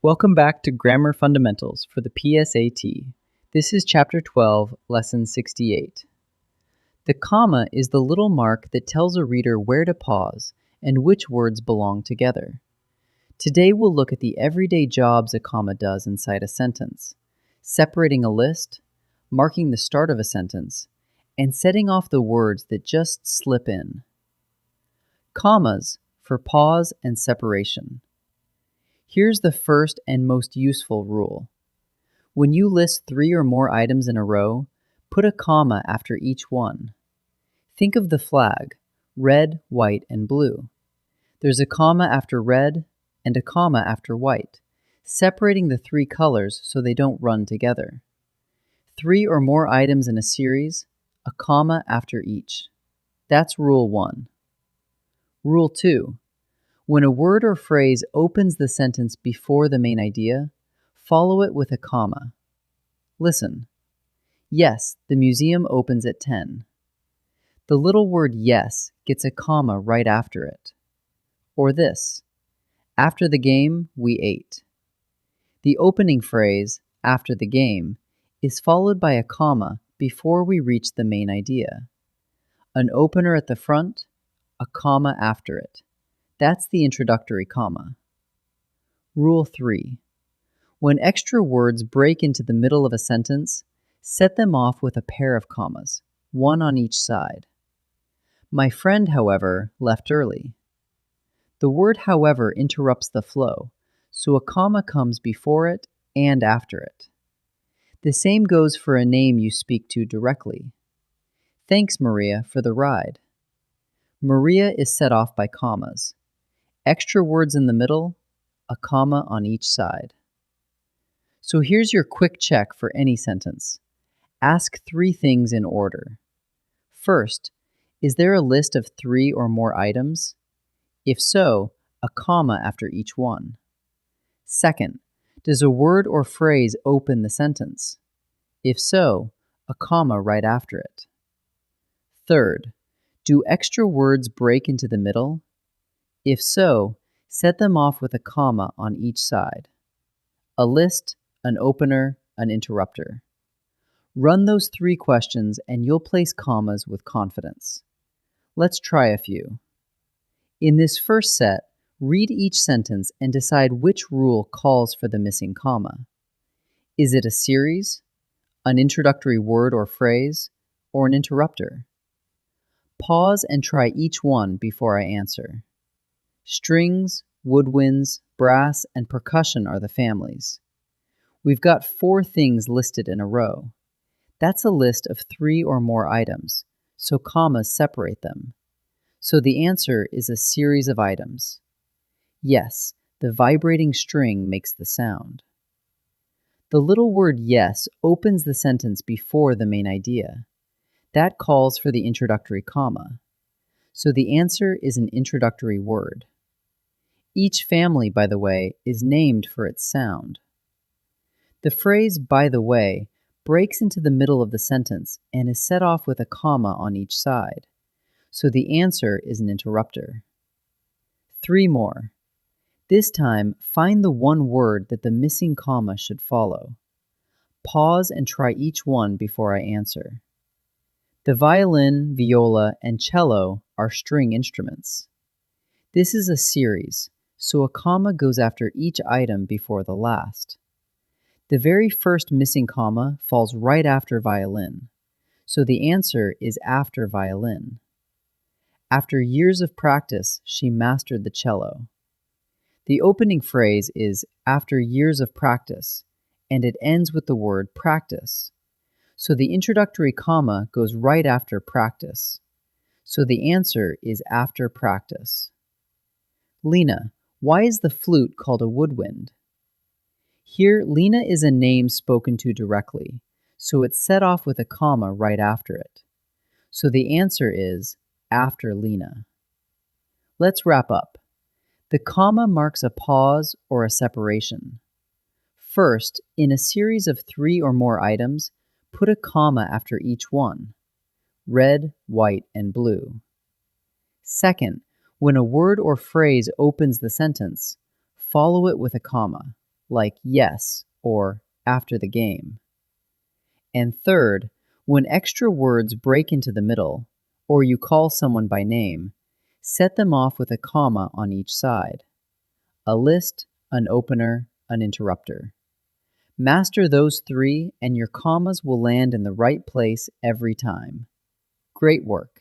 Welcome back to Grammar Fundamentals for the PSAT. This is Chapter 12, Lesson 68. The comma is the little mark that tells a reader where to pause and which words belong together. Today we'll look at the everyday jobs a comma does inside a sentence, separating a list, marking the start of a sentence, and setting off the words that just slip in. Commas for pause and separation. Here's the first and most useful rule. When you list 3 or more items in a row, put a comma after each one. Think of the flag, red, white, and blue. There's a comma after red and a comma after white, separating the 3 colors so they don't run together. 3 or more items in a series, a comma after each. That's Rule 1. Rule 2. When a word or phrase opens the sentence before the main idea, follow it with a comma. Listen. Yes, the museum opens at 10. The little word yes gets a comma right after it. Or this. After the game, we ate. The opening phrase, after the game, is followed by a comma before we reach the main idea. An opener at the front, a comma after it. That's the introductory comma. Rule 3. When extra words break into the middle of a sentence, set them off with a pair of commas, one on each side. My friend, however, left early. The word however interrupts the flow, so a comma comes before it and after it. The same goes for a name you speak to directly. Thanks, Maria, for the ride. Maria is set off by commas. Extra words in the middle, a comma on each side. So here's your quick check for any sentence. Ask 3 things in order. First, is there a list of 3 or more items? If so, a comma after each one. Second, does a word or phrase open the sentence? If so, a comma right after it. Third, do extra words break into the middle? If so, set them off with a comma on each side. A list, an opener, an interrupter. Run those 3 questions and you'll place commas with confidence. Let's try a few. In this first set, read each sentence and decide which rule calls for the missing comma. Is it a series, an introductory word or phrase, or an interrupter? Pause and try each one before I answer. Strings, woodwinds, brass, and percussion are the families. We've got 4 things listed in a row. That's a list of 3 or more items, so commas separate them. So the answer is a series of items. Yes, the vibrating string makes the sound. The little word yes opens the sentence before the main idea. That calls for the introductory comma. So the answer is an introductory word. Each family, by the way, is named for its sound. The phrase, by the way, breaks into the middle of the sentence and is set off with a comma on each side. So the answer is an interrupter. 3 more. This time, find the one word that the missing comma should follow. Pause and try each one before I answer. The violin, viola, and cello are string instruments. This is a series, so a comma goes after each item before the last. The very first missing comma falls right after violin, so the answer is after violin. After years of practice, she mastered the cello. The opening phrase is after years of practice, and it ends with the word practice. So the introductory comma goes right after practice. So the answer is after practice. Lena, why is the flute called a woodwind? Here, Lena is a name spoken to directly, so it's set off with a comma right after it. So the answer is after Lena. Let's wrap up. The comma marks a pause or a separation. First, in a series of 3 or more items, put a comma after each one. Red, white, and blue. Second, when a word or phrase opens the sentence, follow it with a comma. like yes or after the game. And third, when extra words break into the middle, or you call someone by name, set them off with a comma on each side. A list, an opener, an interrupter. Master those three and your commas will land in the right place every time. Great work!